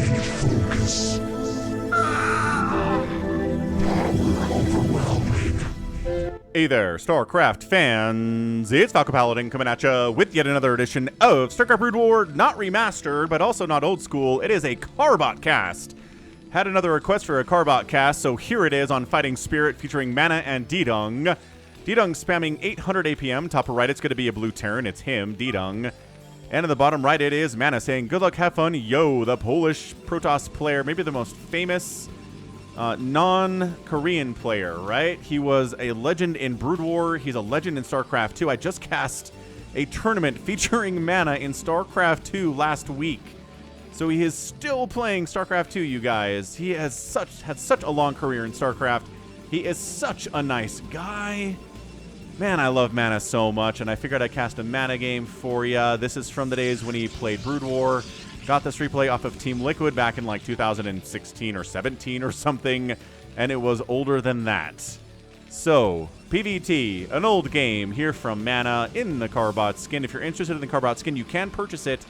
focus. Hey there, StarCraft fans! It's Falcon Paladin coming at you with yet another edition of StarCraft BroodWar, not remastered, but also not old school. It is a Carbot cast. Had another request for a Carbot cast, so here it is on Fighting Spirit featuring MaNa and DDUNG. DDUNG spamming 800 APM. Top right, it's going to be a blue Terran. It's him, DDUNG. And in the bottom right, it is MaNa saying, good luck, have fun. Yo, the Polish Protoss player, maybe the most famous non-Korean player, right? He was a legend in Brood War. He's a legend in StarCraft 2. I just cast a tournament featuring MaNa in StarCraft 2 last week. So he is still playing StarCraft 2, you guys. He has had such a long career in StarCraft. He is such a nice guy. Man, I love MaNa so much, and I figured I'd cast a MaNa game for ya. This is from the days when he played Brood War. Got this replay off of Team Liquid back in like 2016 or 17 or something, and it was older than that. So, PvT, an old game here from MaNa in the Carbot skin. If you're interested in the Carbot skin, you can purchase it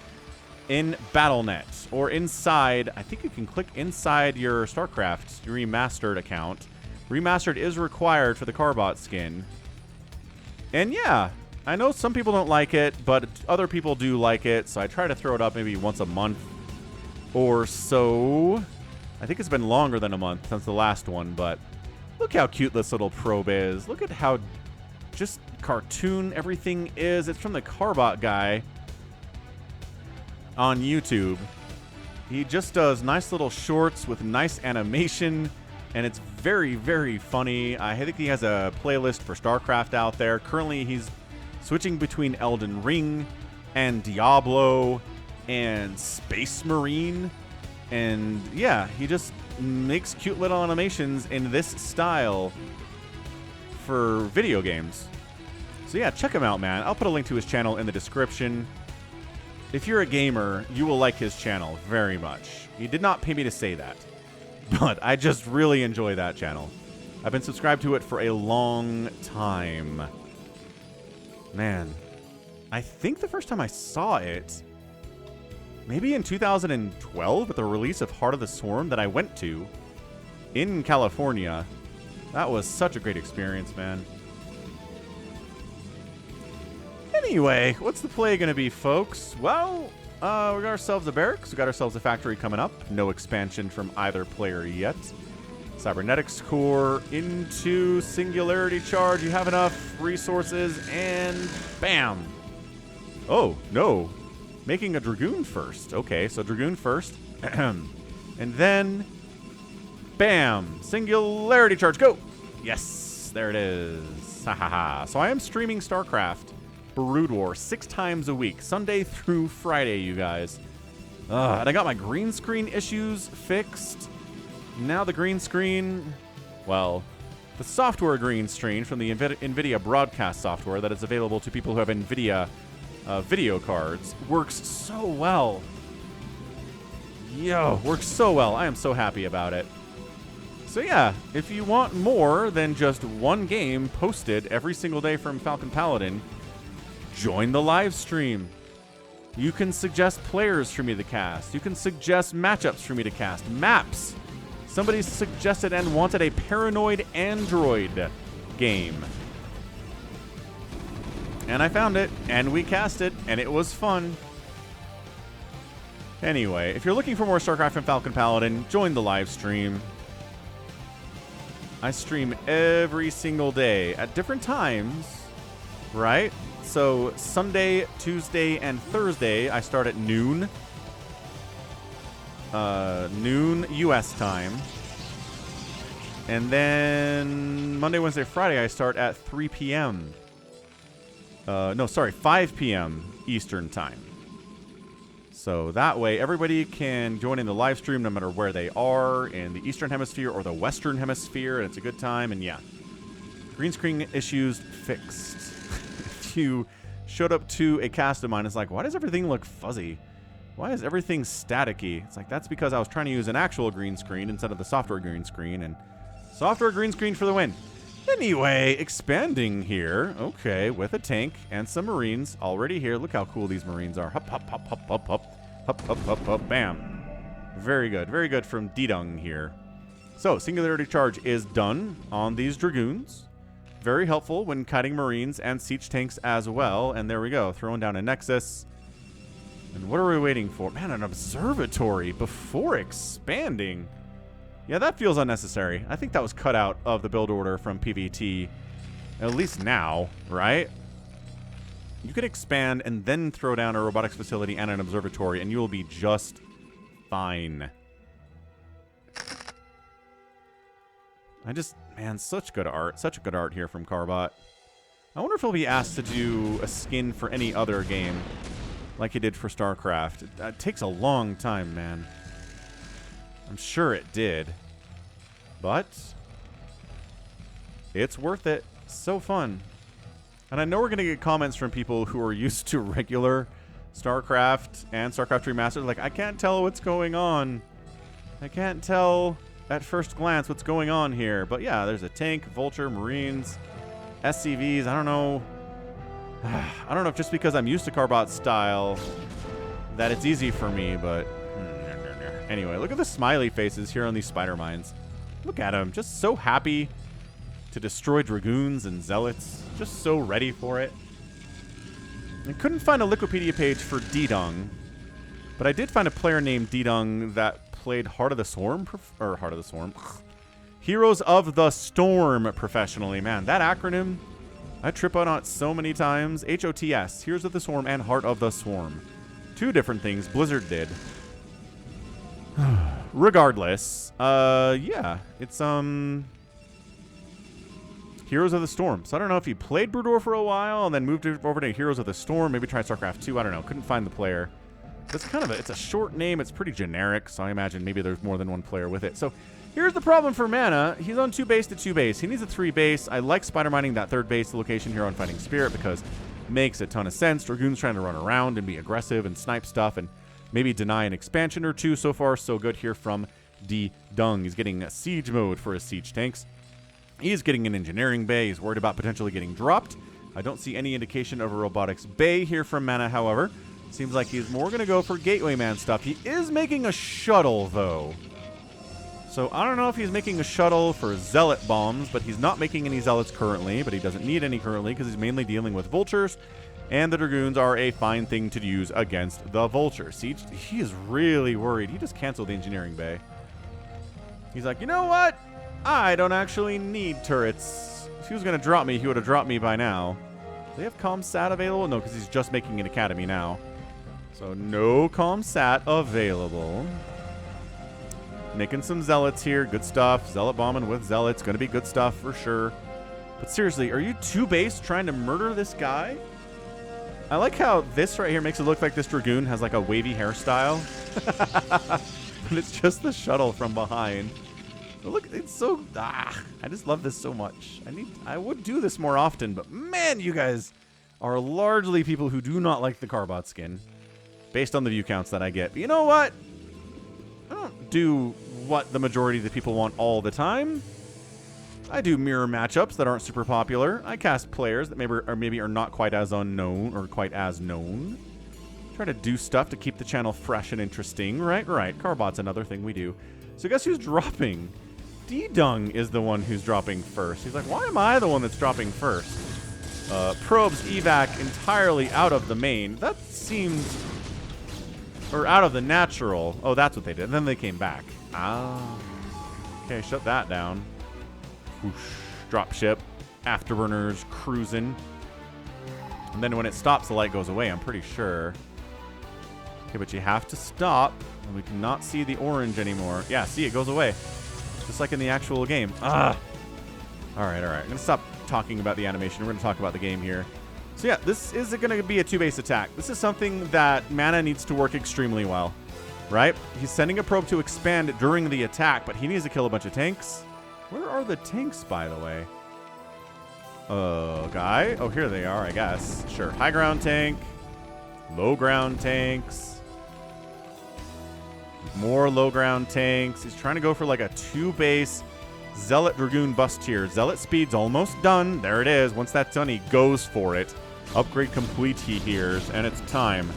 in Battle.net or inside. I think you can click inside your StarCraft Remastered account. Remastered is required for the Carbot skin. And yeah, I know some people don't like it, but other people do like it, so I try to throw it up maybe once a month or so. I think it's been longer than a month since the last one, but look how cute this little probe is. Look at how just cartoon everything is. It's from the Carbot guy on YouTube. He just does nice little shorts with nice animation, and it's very, very funny. I think he has a playlist for StarCraft out there. Currently, he's switching between Elden Ring and Diablo and Space Marine. And yeah, he just makes cute little animations in this style for video games. So yeah, check him out, man. I'll put a link to his channel in the description. If you're a gamer, you will like his channel very much. He did not pay me to say that, but I just really enjoy that channel. I've been subscribed to it for a long time. Man, I think the first time I saw it, maybe in 2012 at the release of Heart of the Swarm that I went to in California. That was such a great experience, man. Anyway, what's the play going to be, folks? Well, we got ourselves a barracks. We got ourselves a factory coming up. No expansion from either player yet. Cybernetics core into Singularity Charge. You have enough resources, and bam. Oh, no. Making a Dragoon first. Okay, so Dragoon first. And then, bam. Singularity Charge, go. Yes, there it is. Ha ha ha. So I am streaming StarCraft BroodWar 6 times a week, Sunday through Friday, you guys. And I got my green screen issues fixed. Now the green screen, well, the software green screen from the NVIDIA broadcast software that is available to people who have NVIDIA video cards works so well. Yo, works so well. I am so happy about it. So yeah, if you want more than just one game posted every single day from Falcon Paladin, join the live stream. You can suggest players for me to cast. You can suggest matchups for me to cast. Maps. Somebody suggested and wanted a Paranoid Android game. And I found it, and we cast it, and it was fun. Anyway, if you're looking for more StarCraft from Falcon Paladin, join the live stream. I stream every single day at different times, right? So Sunday, Tuesday, and Thursday, I start at noon. Noon U.S. time. And then Monday, Wednesday, Friday, I start at 3 p.m. No, sorry, 5 p.m. Eastern time. So that way, everybody can join in the live stream no matter where they are in the Eastern Hemisphere or the Western Hemisphere, and it's a good time, and yeah. Green screen issues fixed. If you showed up to a cast of mine, it's like, why does everything look fuzzy? Why is everything staticky? It's like, that's because I was trying to use an actual green screen instead of the software green screen, and software green screen for the win. Anyway, expanding here. Okay, with a tank and some Marines already here. Look how cool these Marines are. Hup, hup, hup, hup, hup, hup. Hup, hup, hup, hup, bam. Very good from DDUNG here. So, Singularity Charge is done on these Dragoons. Very helpful when kiting Marines and Siege Tanks as well. And there we go, throwing down a Nexus. And what are we waiting for? Man, an Observatory before expanding. Yeah, that feels unnecessary. I think that was cut out of the build order from PVT. At least now, right? You could expand and then throw down a robotics facility and an observatory, and you will be just fine. Man, such good art. Such good art here from Carbot. I wonder if he'll be asked to do a skin for any other game like he did for StarCraft. It takes a long time, man. I'm sure it did. But it's worth it. So fun. And I know we're going to get comments from people who are used to regular StarCraft and StarCraft Remastered. Like, I can't tell what's going on. I can't tell at first glance what's going on here. But yeah, there's a tank, Vulture, Marines, SCVs. I don't know. I don't know if just because I'm used to Carbot style that it's easy for me, but anyway, look at the smiley faces here on these spider mines. Look at them, just so happy to destroy Dragoons and Zealots. Just so ready for it. I couldn't find a Wikipedia page for DDUNG, but I did find a player named DDUNG that played Heart of the Swarm, Heroes of the Storm professionally. Man, that acronym, I trip out on it so many times. HOTS, Heroes of the Swarm and Heart of the Swarm. Two different things Blizzard did. Regardless, yeah, it's Heroes of the Storm. So I don't know if he played BroodWar for a while and then moved over to Heroes of the Storm. Maybe tried StarCraft 2. I don't know. Couldn't find the player. It's kind of it's a short name. It's pretty generic, so I imagine maybe there's more than one player with it. So here's the problem for MaNa. He's on 2 base to 2 base. He needs a 3 base. I like spider mining that 3rd base location here on Fighting Spirit because it makes a ton of sense. Dragoon's trying to run around and be aggressive and snipe stuff and maybe deny an expansion or two. So far, so good here from DDUNG. He's getting a siege mode for his siege tanks. He's getting an engineering bay. He's worried about potentially getting dropped. I don't see any indication of a robotics bay here from MaNa, however. Seems like he's more going to go for gateway man stuff. He is making a shuttle, though. So I don't know if he's making a shuttle for zealot bombs, but he's not making any zealots currently, but he doesn't need any currently because he's mainly dealing with vultures, and the Dragoons are a fine thing to use against the vultures. See, he is really worried. He just canceled the engineering bay. He's like, you know what? I don't actually need turrets. If he was going to drop me, he would have dropped me by now. Do they have ComSat available? No, because he's just making an academy now. So no ComSat available. Making some zealots here. Good stuff. Zealot bombing with zealots. Going to be good stuff for sure. But seriously, are you 2 base trying to murder this guy? I like how this right here makes it look like this Dragoon has like a wavy hairstyle. But it's just the shuttle from behind. But look, it's so... I just love this so much. I would do this more often, but man, you guys are largely people who do not like the Carbot skin. Based on the view counts that I get. But you know what? I don't do what the majority of the people want all the time. I do mirror matchups that aren't super popular. I cast players that maybe are not quite as unknown or quite as known. Try to do stuff to keep the channel fresh and interesting. Right. Carbot's another thing we do. So guess who's dropping? DDUNG is the one who's dropping first. He's like, why am I the one that's dropping first? Probes evac entirely out of the main. That seems... Or out of the natural. Oh, that's what they did. And then they came back. Ah. Okay, shut that down. Whoosh. Dropship. Afterburners cruising. And then when it stops, the light goes away, I'm pretty sure. Okay, but you have to stop. And we cannot see the orange anymore. Yeah, see, it goes away. Just like in the actual game. Ah. All right. I'm going to stop talking about the animation. We're going to talk about the game here. So yeah, this is going to be a 2-base attack. This is something that MaNa needs to work extremely well, right? He's sending a probe to expand during the attack, but he needs to kill a bunch of tanks. Where are the tanks, by the way? Guy? Oh, here they are, I guess. Sure. High ground tank. Low ground tanks. More low ground tanks. He's trying to go for like a 2-base Zealot Dragoon bust here. Zealot speed's almost done. There it is. Once that's done, he goes for it. Upgrade complete, he hears, and it's time.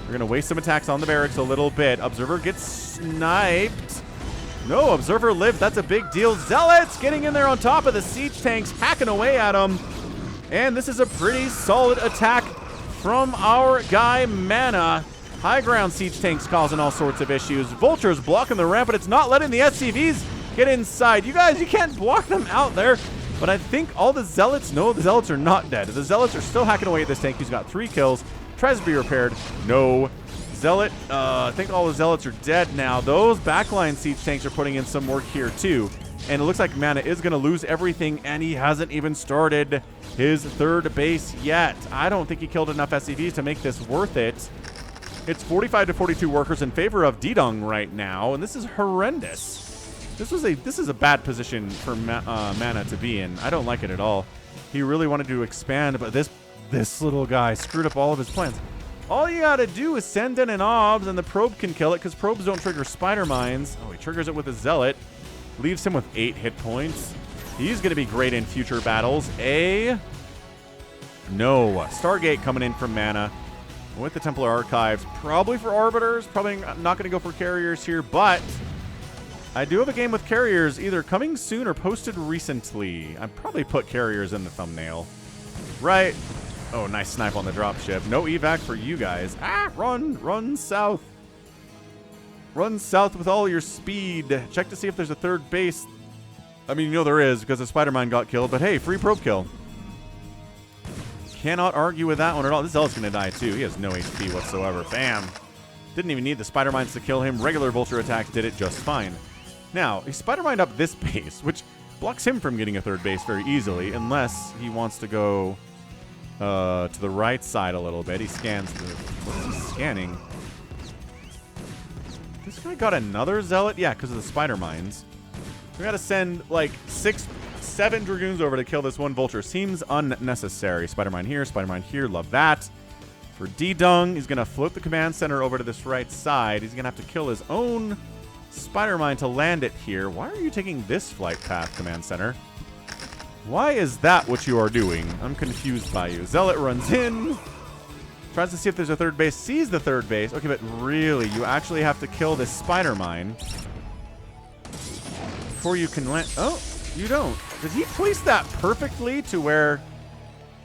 We're going to waste some attacks on the barracks a little bit. Observer gets sniped. No, Observer lived. That's a big deal. Zealots getting in there on top of the siege tanks, hacking away at them. And this is a pretty solid attack from our guy, MaNa. High ground siege tanks causing all sorts of issues. Vultures blocking the ramp, but it's not letting the SCVs get inside. You guys, you can't block them out there. But I think all the Zealots, no, the Zealots are not dead. The Zealots are still hacking away at this tank. He's got 3 kills. Tries to be repaired. No. Zealot, I think all the Zealots are dead now. Those backline siege tanks are putting in some work here too. And it looks like MaNa is going to lose everything, and he hasn't even started his 3rd base yet. I don't think he killed enough SCVs to make this worth it. It's 45 to 42 workers in favor of DDUNG right now, and this is horrendous. This is a bad position for MaNa to be in. I don't like it at all. He really wanted to expand, but this little guy screwed up all of his plans. All you gotta do is send in an OBS, and the probe can kill it, because probes don't trigger spider mines. Oh, he triggers it with a Zealot. Leaves him with 8 hit points. He's gonna be great in future battles. No. Stargate coming in from MaNa with the Templar Archives. Probably for Arbiters. Probably not gonna go for Carriers here, but I do have a game with Carriers either coming soon or posted recently. I'd probably put Carriers in the thumbnail. Right. Oh, nice snipe on the dropship. No evac for you guys. Ah, run south. Run south with all your speed. Check to see if there's a 3rd base. I mean, you know there is because the spider mine got killed, but hey, free probe kill. Cannot argue with that one at all. This Zealot's going to die too. He has no HP whatsoever. Bam. Didn't even need the spider mines to kill him. Regular vulture attacks did it just fine. Now, he spider mined up this base, which blocks him from getting a 3rd base very easily, unless he wants to go to the right side a little bit. He scans the... What's he scanning? This guy got another Zealot? Yeah, because of the spider mines. We got to send like 6, 7 Dragoons over to kill this one Vulture. Seems unnecessary. Spider mine here, Spider mine here. Love that. For DDUNG, he's going to float the command center over to this right side. He's going to have to kill his own spider mine to land it here. Why are you taking this flight path, command center? Why is that what you are doing? I'm confused by you. Zealot runs in. Tries to see if there's a 3rd base. Sees the 3rd base. Okay, but really, you actually have to kill this spider mine before you can land. Oh, you don't. Did he place that perfectly to where...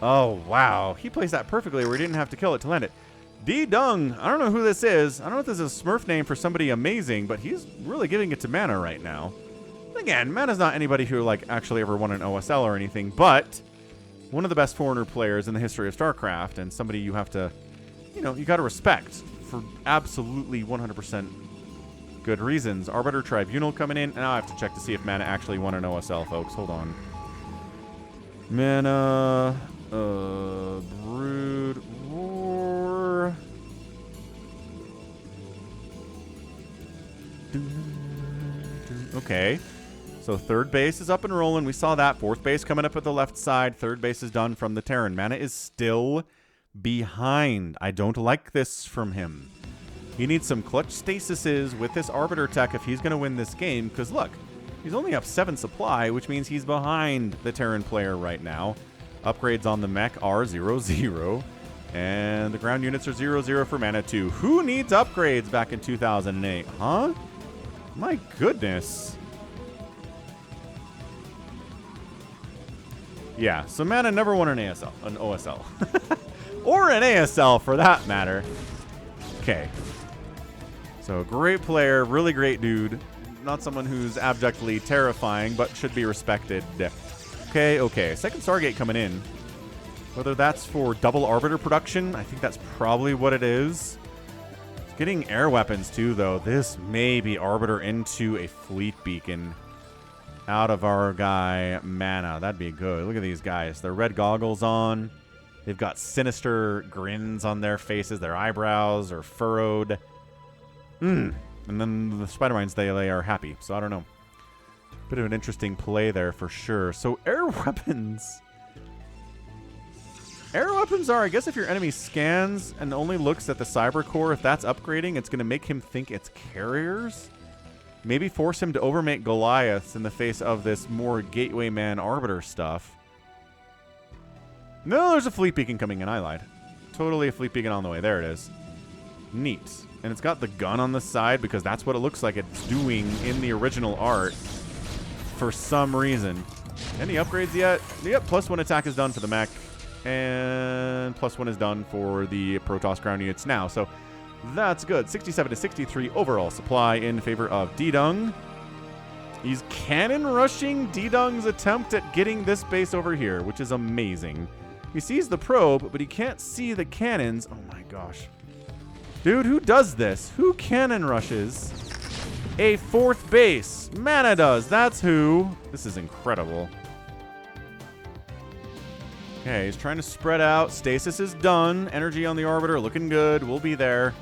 Oh, wow. He placed that perfectly where he didn't have to kill it to land it. DDUNG. I don't know who this is. I don't know if this is a Smurf name for somebody amazing, but he's really giving it to MaNa right now. Again, MaNa's not anybody who like actually ever won an OSL or anything, but one of the best foreigner players in the history of StarCraft, and somebody you have to, you know, you got to respect for absolutely 100% good reasons. Arbiter Tribunal coming in. Now I have to check to see if MaNa actually won an OSL, folks. Hold on. MaNa, BroodWar. Okay. So 3rd base is up and rolling. We saw that. 4th base coming up at the left side. 3rd base is done from the Terran. MaNa is still behind. I don't like this from him. He needs some clutch stasises with this Arbiter tech if he's going to win this game. Because look, he's only up 7 supply, which means he's behind the Terran player right now. Upgrades on the mech are 0-0. And the ground units are 0-0 for MaNa too. Who needs upgrades back in 2008? Huh? My goodness. Yeah, so MaNa never won an OSL. Or an ASL for that matter. Okay. So great player, really great dude. Not someone who's abjectly terrifying, but should be respected. Okay. Second Stargate coming in. Whether that's for double Arbiter production, I think that's probably what it is. Getting air weapons too, though. This may be Arbiter into a fleet beacon. Out of our guy, MaNa. That'd be good. Look at these guys. Their red goggles on. They've got sinister grins on their faces. Their eyebrows are furrowed. And then the spider mines they are happy. So I don't know. Bit of an interesting play there for sure. So air weapons. Air weapons are, I guess, if your enemy scans and only looks at the cyber core, if that's upgrading, it's going to make him think it's carriers. Maybe force him to overmake Goliaths in the face of this more Gateway Man Arbiter stuff. No, there's a fleet beacon coming in. I lied. Totally a fleet beacon on the way. There it is. Neat. And it's got the gun on the side because that's what it looks like it's doing in the original art for some reason. Any upgrades yet? Yep, +1 attack is done for the mech. And +1 is done for the Protoss ground units now. So that's good. 67 to 63 overall supply in favor of DDUNG. He's cannon rushing DDUNG's attempt at getting this base over here, which is amazing. He sees the probe, but he can't see the cannons. Oh my gosh. Dude, who does this? Who cannon rushes a 4th base? MaNa does. That's who. This is incredible. Okay, he's trying to spread out. Stasis is done. Energy on the Arbiter looking good. We'll be there.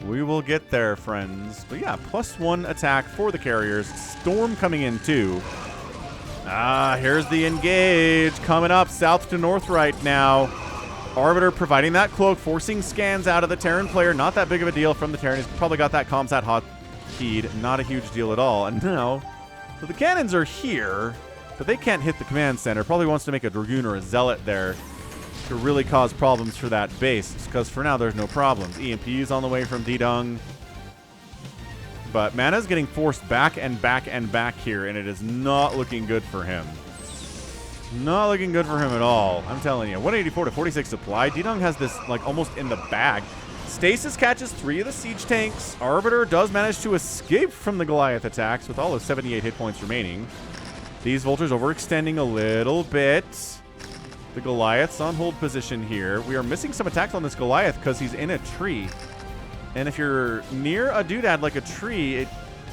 We will get there, friends. But yeah, +1 attack for the carriers. Storm coming in too. Here's the engage. Coming up south to north right now. Arbiter providing that cloak, forcing scans out of the Terran player. Not that big of a deal from the Terran. He's probably got that comsat hotkeyed. Not a huge deal at all. And now, so the cannons are here, but they can't hit the command center. Probably wants to make a Dragoon or a Zealot there to really cause problems for that base. Because for now, there's no problems. EMP is on the way from DDUNG. But MaNa's getting forced back and back and back here, and it is not looking good for him. Not looking good for him at all. I'm telling you. 184 to 46 supply. DDUNG has this, like, almost in the bag. Stasis catches 3 of the siege tanks. Arbiter does manage to escape from the Goliath attacks with all of 78 hit points remaining. These Vultures overextending a little bit. The Goliath's on hold position here. We are missing some attacks on this Goliath because he's in a tree. And if you're near a doodad like a tree, it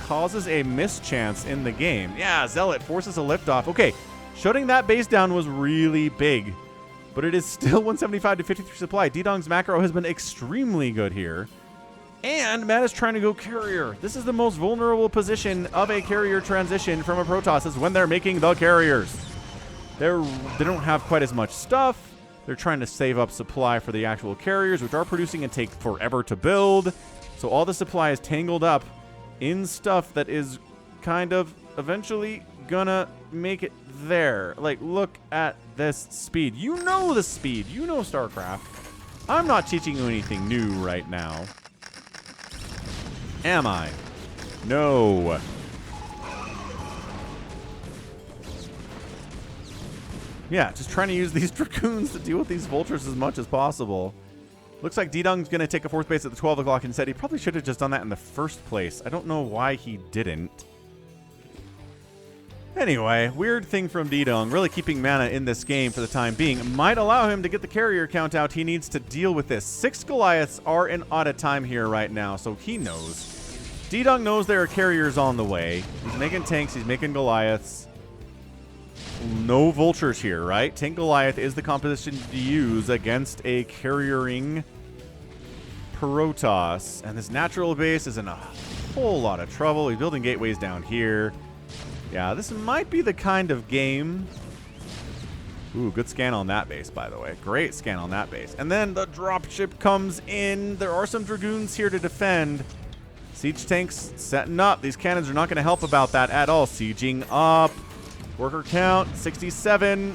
causes a mischance in the game. Yeah, Zealot forces a liftoff. Okay. Shutting that base down was really big, but it is still 175 to 53 supply. DDUNG's macro has been extremely good here. And Matt is trying to go carrier. This is the most vulnerable position of a carrier transition from a Protoss is when they're making the carriers. They don't have quite as much stuff. They're trying to save up supply for the actual carriers, which are producing and take forever to build. So all the supply is tangled up in stuff that is kind of eventually gonna make it there. Like, look at this speed. You know the speed. You know StarCraft. I'm not teaching you anything new right now. Am I? No. Yeah, just trying to use these Dragoons to deal with these Vultures as much as possible. Looks like DDUNG's going to take a 4th base at the 12 o'clock instead. He probably should have just done that in the first place. I don't know why he didn't. Anyway, weird thing from DDUNG, really keeping MaNa in this game for the time being. Might allow him to get the carrier count out. He needs to deal with this. 6 Goliaths are in out of time here right now, so he knows. DDUNG knows there are carriers on the way. He's making tanks. He's making Goliaths. No Vultures here, right? Tank Goliath is the composition to use against a carriering Protoss. And this natural base is in a whole lot of trouble. He's building gateways down here. Yeah, this might be the kind of game. Ooh, good scan on that base, by the way. Great scan on that base. And then the dropship comes in. There are some Dragoons here to defend. Siege tanks setting up. These cannons are not going to help about that at all. Sieging up. Worker count, 67.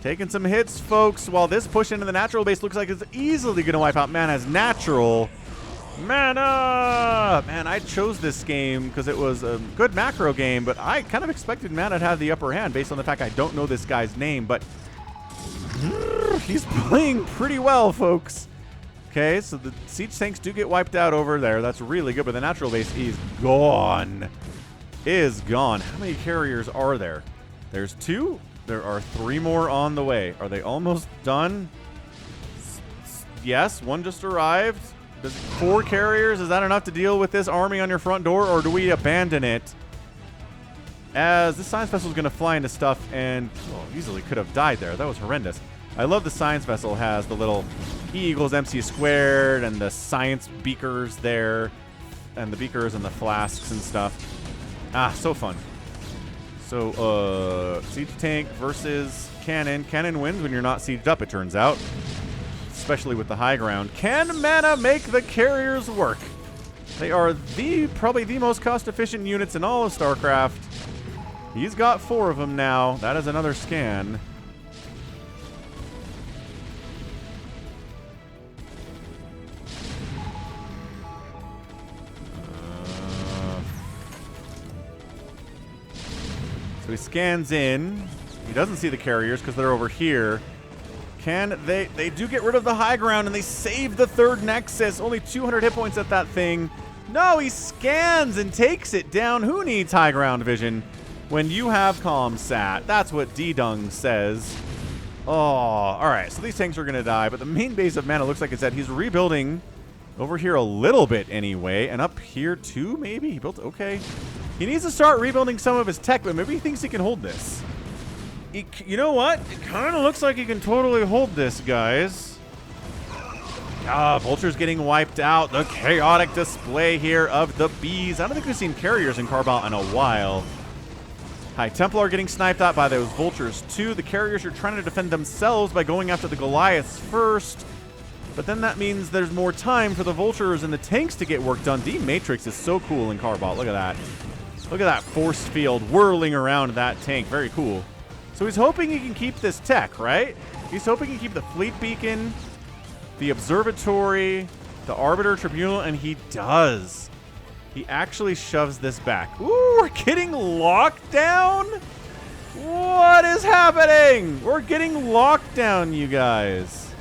Taking some hits, folks, while this push into the natural base looks like it's easily going to wipe out MaNa's natural. MaNa! Man, I chose this game because it was a good macro game, but I kind of expected MaNa to have the upper hand based on the fact I don't know this guy's name, but he's playing pretty well, folks. Okay, so the siege tanks do get wiped out over there. That's really good, but the natural base is gone. Is gone. How many carriers are there? There's 2. There are 3 more on the way. Are they almost done? Yes, 1 just arrived. 4 carriers, is that enough to deal with this army on your front door, or do we abandon it? As this science vessel is going to fly into stuff and easily could have died there. That was horrendous. I love the science vessel has the little E equals MC squared and the science beakers there, and the beakers and the flasks and stuff. Ah, so fun. So, siege tank versus cannon. Cannon wins when you're not sieged up, it turns out. Especially with the high ground. Can MaNa make the carriers work? They are probably the most cost-efficient units in all of StarCraft. He's got 4 of them now. That is another scan. So he scans in. He doesn't see the carriers because they're over here. They do get rid of the high ground, and they save the third Nexus. Only 200 hit points at that thing. No, he scans and takes it down. Who needs high ground vision when you have ComSat? That's what DDUNG says. Oh, all right. So these tanks are going to die, but the main base of MaNa looks like it's that he's rebuilding over here a little bit anyway, and up here too, maybe? He built, okay. He needs to start rebuilding some of his tech, but maybe he thinks he can hold this. You know what? It kind of looks like he can totally hold this, guys. Vulture's getting wiped out. The chaotic display here of the bees. I don't think we've seen carriers in Carbot in a while. High Templar getting sniped out by those vultures too. The carriers are trying to defend themselves by going after the Goliaths first. But then that means there's more time for the vultures and the tanks to get work done. D-Matrix is so cool in Carbot. Look at that. Look at that force field whirling around that tank. Very cool. So he's hoping he can keep this tech, right? He's hoping he can keep the fleet beacon, the observatory, the Arbiter Tribunal, and he does. He actually shoves this back. Ooh, we're getting locked down? What is happening? We're getting locked down, you guys.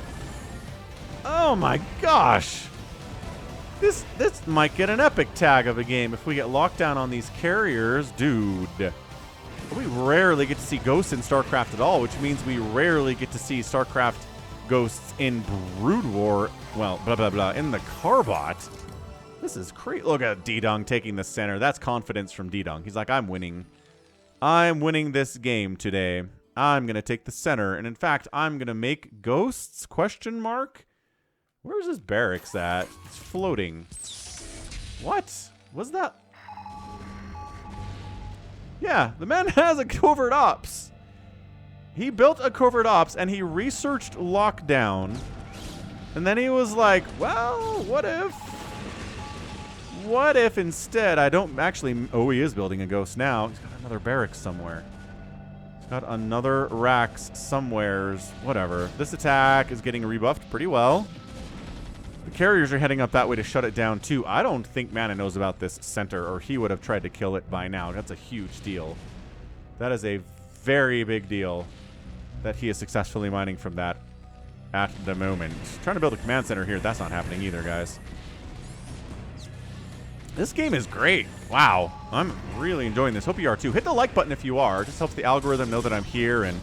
Oh my gosh. This might get an epic tag of a game if we get locked down on these carriers. Dude. We rarely get to see ghosts in StarCraft at all, which means we rarely get to see StarCraft ghosts in BroodWar. Well, blah, blah, blah. In the Carbot. This is crazy. Look at DDUNG taking the center. That's confidence from DDUNG. He's like, I'm winning. I'm winning this game today. I'm going to take the center. And in fact, I'm going to make ghosts, question mark. Where's his barracks at? It's floating. What? Was that? Yeah, the man has a covert ops. He built a covert ops and he researched lockdown. And then he was like, well, what if instead I don't actually... Oh, he is building a ghost now. He's got another barracks somewhere. He's got another racks somewheres. Whatever. This attack is getting rebuffed pretty well. The carriers are heading up that way to shut it down too. I don't think MaNa knows about this center, or he would have tried to kill it by now. That's a huge deal. That is a very big deal that he is successfully mining from that at the moment. Trying to build a command center here. That's not happening either, guys. This game is great. Wow. I'm really enjoying this. Hope you are too. Hit the like button if you are. It just helps the algorithm know that I'm here. And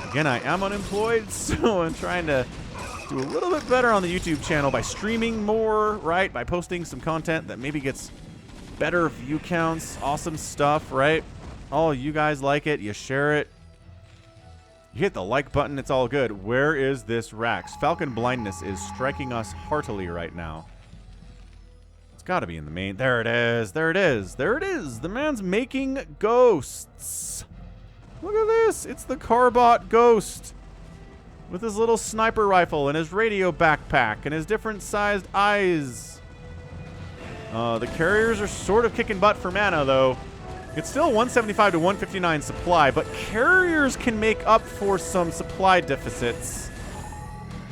again, I am unemployed, so I'm trying to do a little bit better on the YouTube channel by streaming more, right? By posting some content that maybe gets better view counts. Awesome stuff, right? Oh, you guys like it. You share it. You hit the like button. It's all good. Where is this Rax? Falcon blindness is striking us heartily right now. It's got to be in the main. There it is. There it is. There it is. The man's making ghosts. Look at this. It's the Carbot ghost. With his little sniper rifle and his radio backpack and his different sized eyes. The carriers are sort of kicking butt for MaNa, though. It's still 175 to 159 supply, but carriers can make up for some supply deficits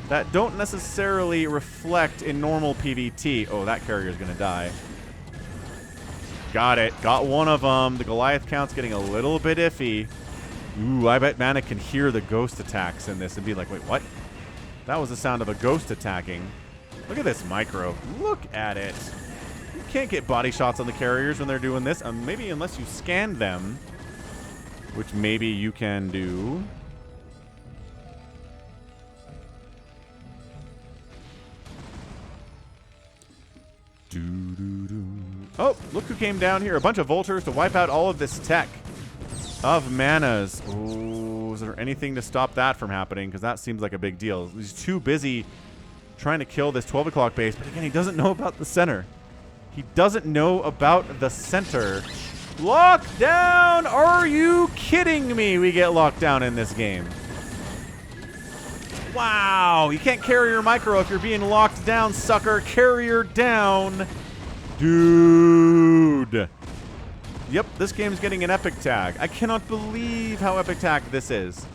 that don't necessarily reflect in normal PvT. Oh, that carrier's going to die. Got it. Got one of them. The Goliath count's getting a little bit iffy. Ooh, I bet MaNa can hear the ghost attacks in this and be like, wait, what? That was the sound of a ghost attacking. Look at this micro. Look at it. You can't get body shots on the carriers when they're doing this. Maybe unless you scan them, which maybe you can do. Oh, look who came down here. A bunch of vultures to wipe out all of this tech of MaNa's. Oh, is there anything to stop that from happening? Because that seems like a big deal. He's too busy trying to kill this 12 o'clock base. But again, he doesn't know about the center. He doesn't know about the center. Lockdown! Are you kidding me? We get locked down in this game. Wow. You can't carry your micro if you're being locked down, sucker. Carrier down. Dude. Yep, this game's getting an epic tag. I cannot believe how epic tag this is.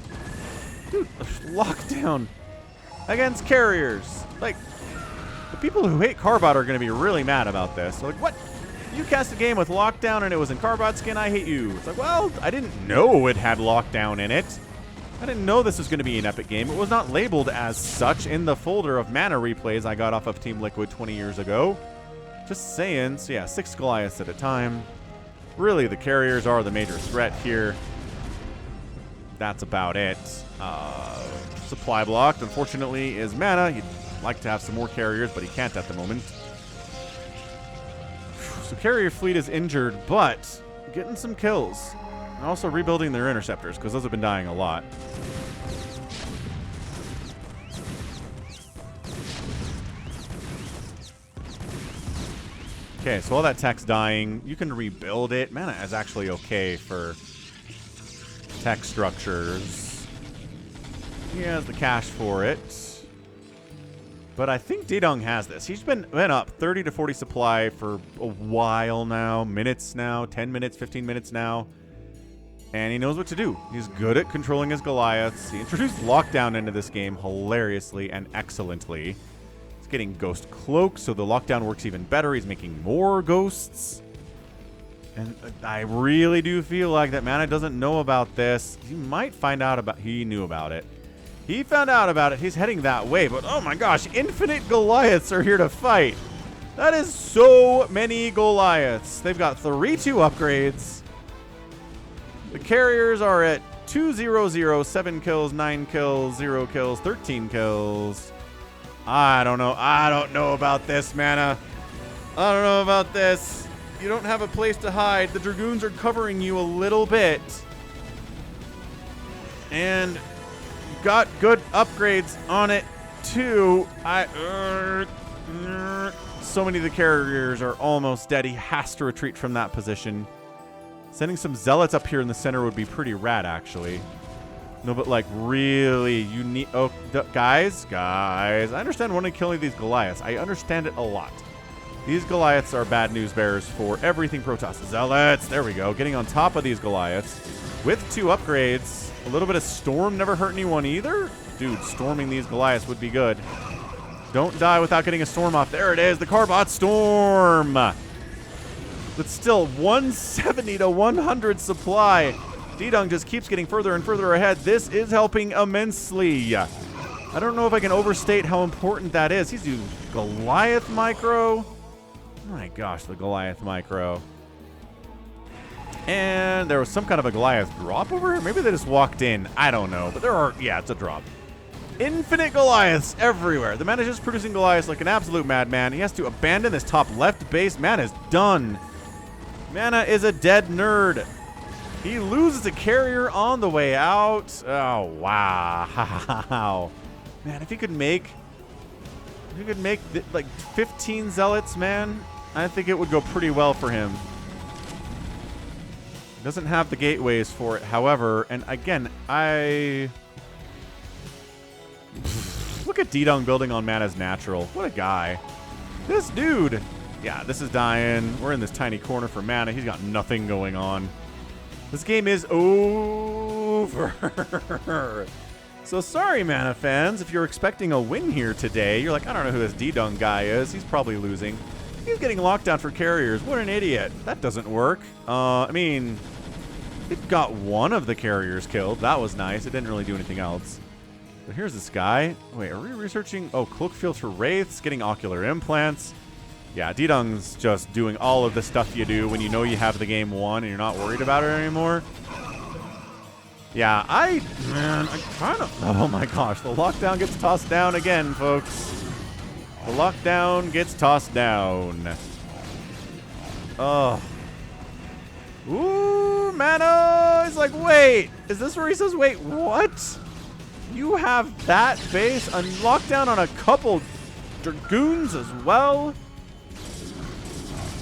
Dude, lockdown against carriers. Like, the people who hate Carbot are going to be really mad about this. They're like, what? You cast a game with lockdown and it was in Carbot skin, I hate you. It's like, well, I didn't know it had lockdown in it. I didn't know this was going to be an epic game. It was not labeled as such in the folder of MaNa replays I got off of Team Liquid 20 years ago. Just saying. So yeah, 6 Goliaths at a time. Really, the carriers are the major threat here. That's about it. Supply blocked, unfortunately, is MaNa. He'd like to have some more carriers, but he can't at the moment. So carrier fleet is injured, but getting some kills. And also rebuilding their interceptors, because those have been dying a lot. Okay, so all that tech's dying. You can rebuild it. MaNa is actually okay for tech structures. He has the cash for it. But I think DDUNG has this. He's been up 30 to 40 supply for a while now. Minutes now. 10 minutes, 15 minutes now. And he knows what to do. He's good at controlling his Goliaths. He introduced lockdown into this game hilariously and excellently. He's getting Ghost Cloak, so the lockdown works even better. He's making more ghosts. And I really do feel like that MaNa doesn't know about this. He might find out about... He knew about it. He found out about it. He's heading that way. But oh my gosh, infinite Goliaths are here to fight. That is so many Goliaths. They've got 3-2 upgrades. The carriers are at 2-0-0, 7 kills, 9 kills, 0 kills, 13 kills. I don't know. I don't know about this, MaNa. I don't know about this. You don't have a place to hide. The Dragoons are covering you a little bit. And got good upgrades on it, too. So many of the carriers are almost dead. He has to retreat from that position. Sending some zealots up here in the center would be pretty rad, actually. No, but like really, you need... Oh, guys, I understand wanting to kill these Goliaths. I understand it a lot. These Goliaths are bad news bearers for everything Protoss. Zealots, there we go. Getting on top of these Goliaths with 2 upgrades. A little bit of Storm never hurt anyone either. Dude, storming these Goliaths would be good. Don't die without getting a Storm off. There it is, the Carbot Storm. But still, 170 to 100 supply. DDUNG just keeps getting further and further ahead. This is helping immensely. I don't know if I can overstate how important that is. He's using Goliath Micro. Oh my gosh, the Goliath Micro. And there was some kind of a Goliath drop over here. Maybe they just walked in. I don't know. But there are... Yeah, it's a drop. Infinite Goliaths everywhere. The MaNa is just producing Goliaths like an absolute madman. He has to abandon this top left base. MaNa is done. MaNa is a dead nerd. He loses a carrier on the way out. Oh, wow. Man, if he could make like 15 zealots, man, I think it would go pretty well for him. Doesn't have the gateways for it, however, and again, look at DDUNG building on MaNa's natural. What a guy. This dude. Yeah, this is dying. We're in this tiny corner for MaNa. He's got nothing going on. This game is over. So sorry, MaNa fans. If you're expecting a win here today, you're like, I don't know who this DDUNG guy is. He's probably losing. He's getting locked down for carriers. What an idiot. That doesn't work. I mean, it got one of the carriers killed. That was nice. It didn't really do anything else. But here's this guy. Wait, are we researching? Oh, cloak fields for wraiths, getting ocular implants. Yeah, DDUNG's just doing all of the stuff you do when you know you have the game won and you're not worried about it anymore. Yeah, I kind of... Oh my gosh, the lockdown gets tossed down again, folks. The lockdown gets tossed down. Oh. Ooh, MaNa is like, wait. Is this where he says, wait, what? You have that base and lockdown on a couple Dragoons as well?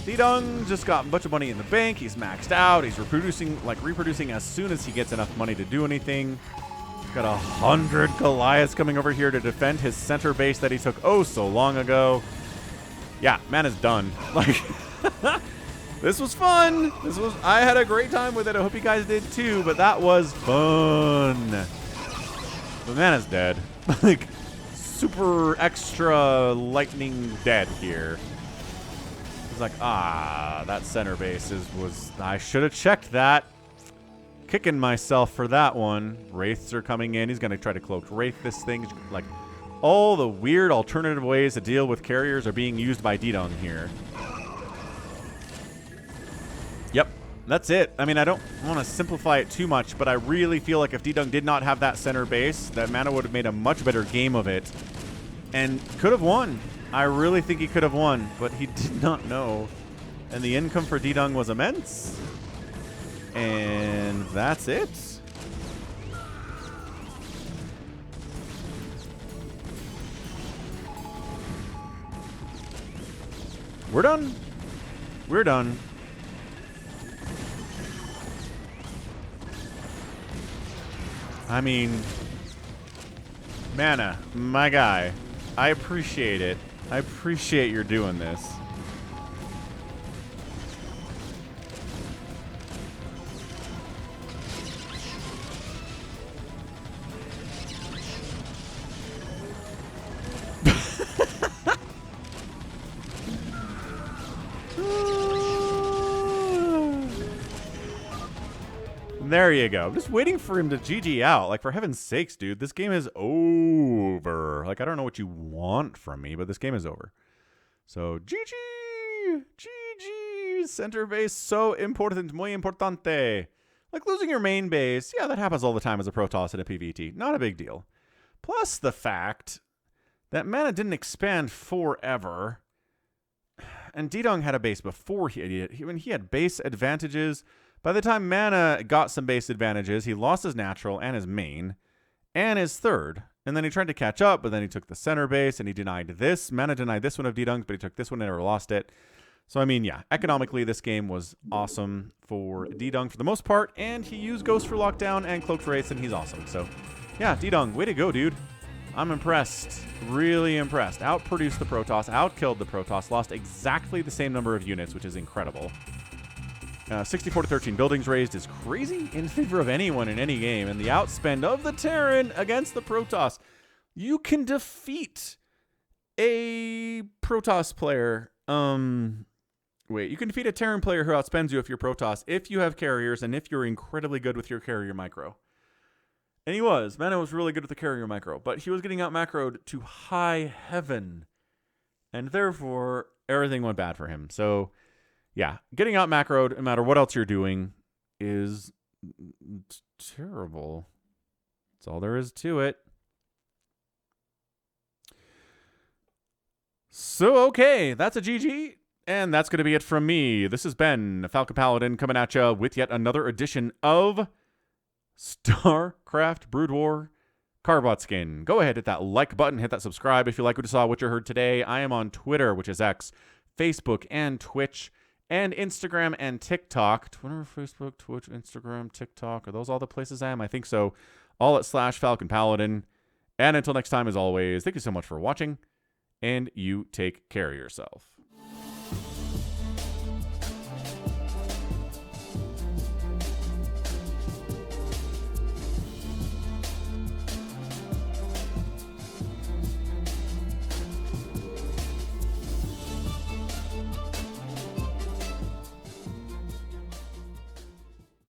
DDUNG just got a bunch of money in the bank. He's maxed out. He's reproducing as soon as he gets enough money to do anything. He's got 100 Goliaths coming over here to defend his center base that he took oh so long ago. Yeah, MaNa's done. Like, this was fun. I had a great time with it. I hope you guys did too, but that was fun. But MaNa's dead. Like, super extra lightning dead here. He's like, that center base I should have checked that. Kicking myself for that one. Wraiths are coming in. He's going to try to cloak Wraith this thing. Like, all the weird alternative ways to deal with carriers are being used by DDUNG here. Yep, that's it. I mean, I don't want to simplify it too much, but I really feel like if DDUNG did not have that center base, that MaNa would have made a much better game of it and could have won. I really think he could have won, but he did not know. And the income for DDUNG was immense. And that's it. We're done. We're done. I mean, MaNa, my guy, I appreciate it. I appreciate you're doing this. There you go. I'm just waiting for him to GG out. Like, for heaven's sakes, dude, this game is over. Like, I don't know what you want from me, but this game is over. So, GG! GG! Center base, so important, muy importante. Like, losing your main base, yeah, that happens all the time as a Protoss in a PvT. Not a big deal. Plus the fact that MaNa didn't expand forever. And DDUNG had a base before he did. When he had base advantages. By the time MaNa got some base advantages, he lost his natural and his main and his third. And then he tried to catch up, but then he took the center base and he denied this. MaNa denied this one of DDUNG's, but he took this one and never lost it. So, I mean, yeah, economically, this game was awesome for DDUNG for the most part. And he used Ghost for Lockdown and Cloaked Wraiths, and he's awesome. So, yeah, DDUNG, way to go, dude. I'm impressed. Really impressed. Outproduced the Protoss, outkilled the Protoss, lost exactly the same number of units, which is incredible. 64 to 13 buildings raised is crazy in favor of anyone in any game. And the outspend of the Terran against the Protoss. You can defeat a Protoss player. You can defeat a Terran player who outspends you if you're Protoss, if you have carriers, and if you're incredibly good with your carrier micro. And he was. MaNa was really good with the carrier micro, but he was getting out macroed to high heaven. And therefore, everything went bad for him. So, yeah, getting out macroed, no matter what else you're doing, is terrible. That's all there is to it. So, okay, that's a GG. And that's going to be it from me. This has been Falcon Paladin coming at you with yet another edition of StarCraft BroodWar Carbot skin. Go ahead, hit that like button, hit that subscribe if you like what you saw, what you heard today. I am on Twitter, which is X, Facebook, and Twitch, and Instagram and TikTok. Twitter, Facebook, Twitch, Instagram, TikTok. Are those all the places I am? I think so. All at /Falcon Paladin. And until next time, as always, thank you so much for watching, and you take care of yourself.